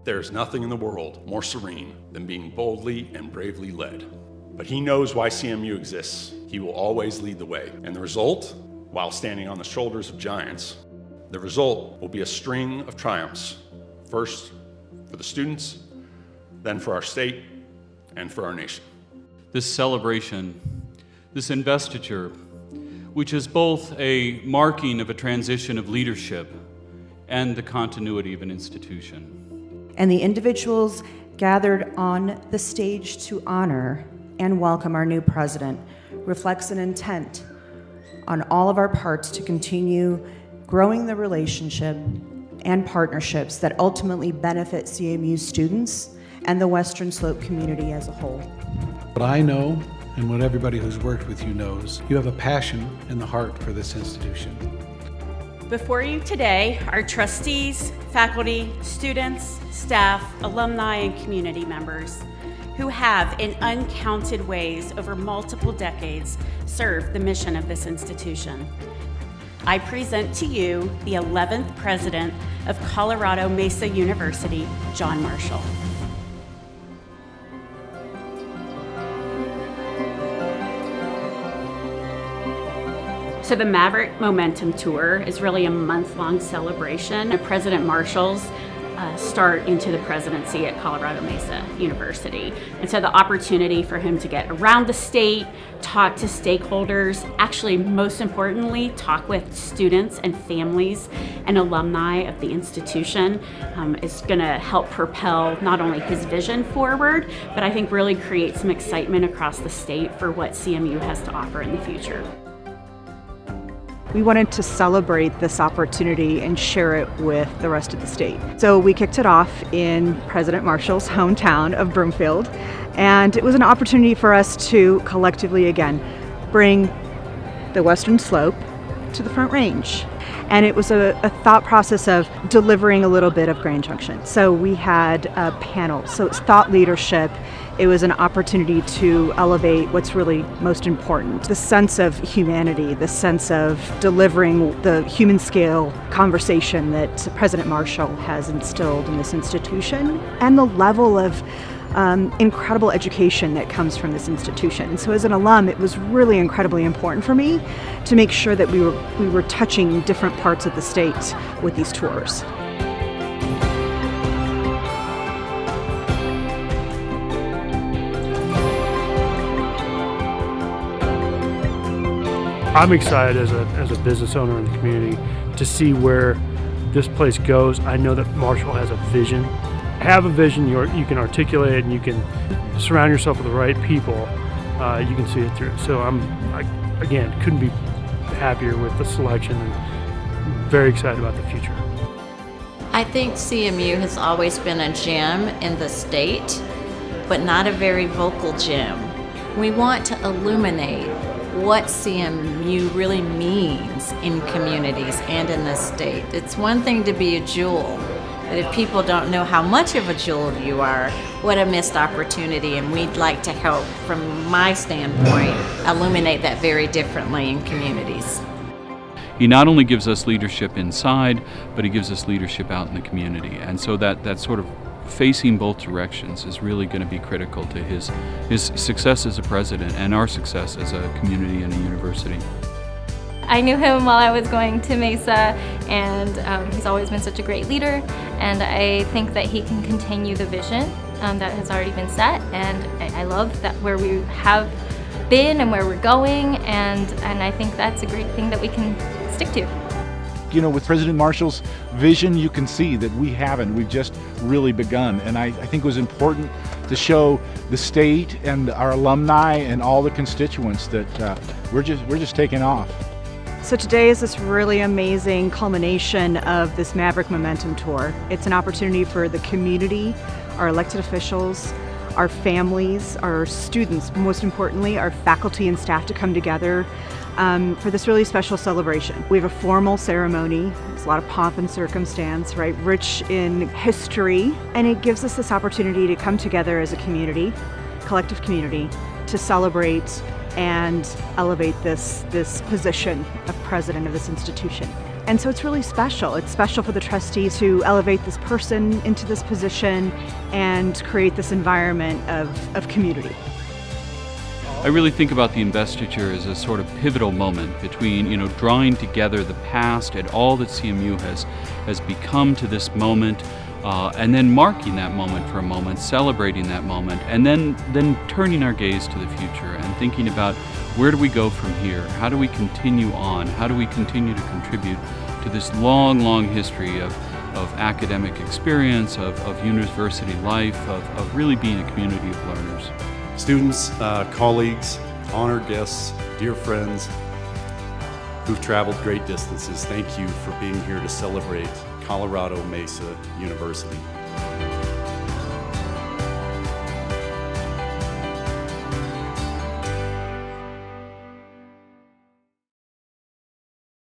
There is nothing in the world more serene than being boldly and bravely led. But he knows why CMU exists. He will always lead the way. And the result, while standing on the shoulders of giants, the result will be a string of triumphs. First for the students, then for our state, and for our nation. This celebration, this investiture, which is both a marking of a transition of leadership and the continuity of an institution. And the individuals gathered on the stage to honor and welcome our new president reflects an intent on all of our parts to continue growing the relationship and partnerships that ultimately benefit CMU students and the Western Slope community as a whole. What I know, and what everybody who's worked with you knows, you have a passion and the heart for this institution. Before you today are trustees, faculty, students, staff, alumni, and community members who have, in uncounted ways over multiple decades, served the mission of this institution. I present to you the 11th president of Colorado Mesa University, John Marshall. So the Maverick Momentum Tour is really a month-long celebration of President Marshall's start into the presidency at Colorado Mesa University. And so the opportunity for him to get around the state, talk to stakeholders, actually most importantly, talk with students and families and alumni of the institution is gonna help propel not only his vision forward, but I think really create some excitement across the state for what CMU has to offer in the future. We wanted to celebrate this opportunity and share it with the rest of the state. So we kicked it off in President Marshall's hometown of Broomfield, and it was an opportunity for us to collectively, again, bring the Western Slope to the Front Range. And it was a thought process of delivering a little bit of Grand Junction. So we had a panel, so it's thought leadership. It was an opportunity to elevate what's really most important, the sense of humanity, the sense of delivering the human scale conversation that President Marshall has instilled in this institution, and the level of incredible education that comes from this institution. And so as an alum, it was really incredibly important for me to make sure that we were touching different parts of the state with these tours. I'm excited as a business owner in the community to see where this place goes. I know that Marshall has a vision. Have a vision, you can articulate it, and you can surround yourself with the right people. You can see it through. So I again, couldn't be happier with the selection and very excited about the future. I think CMU has always been a gem in the state, but not a very vocal gem. We want to illuminate what CMU really means in communities and in the state. It's one thing to be a jewel, but if people don't know how much of a jewel you are, what a missed opportunity, and we'd like to help, from my standpoint, illuminate that very differently in communities. He not only gives us leadership inside, but he gives us leadership out in the community. And so that sort of facing both directions is really going to be critical to his success as a president and our success as a community and a university. I knew him while I was going to Mesa, and he's always been such a great leader, and I think that he can continue the vision that has already been set, and I love that where we have been and where we're going, and I think that's a great thing that we can stick to. You know, with President Marshall's vision, you can see that we've just really begun. And I think it was important to show the state and our alumni and all the constituents that we're just taking off. So today is this really amazing culmination of this Maverick Momentum Tour. It's an opportunity for the community, our elected officials, our families, our students, most importantly, our faculty and staff to come together for this really special celebration. We have a formal ceremony. There's a lot of pomp and circumstance, right? Rich in history, and it gives us this opportunity to come together as a community, collective community, to celebrate and elevate this position of president of this institution. And so it's really special. It's special for the trustees to elevate this person into this position and create this environment of community. I really think about the investiture as a sort of pivotal moment between, drawing together the past and all that CMU has become to this moment, and then marking that moment for a moment, celebrating that moment, and then turning our gaze to the future and thinking about where do we go from here? How do we continue on? How do we continue to contribute to this long, long history of academic experience, of university life, of really being a community of learners? Students, colleagues, honored guests, dear friends who've traveled great distances, thank you for being here to celebrate Colorado Mesa University.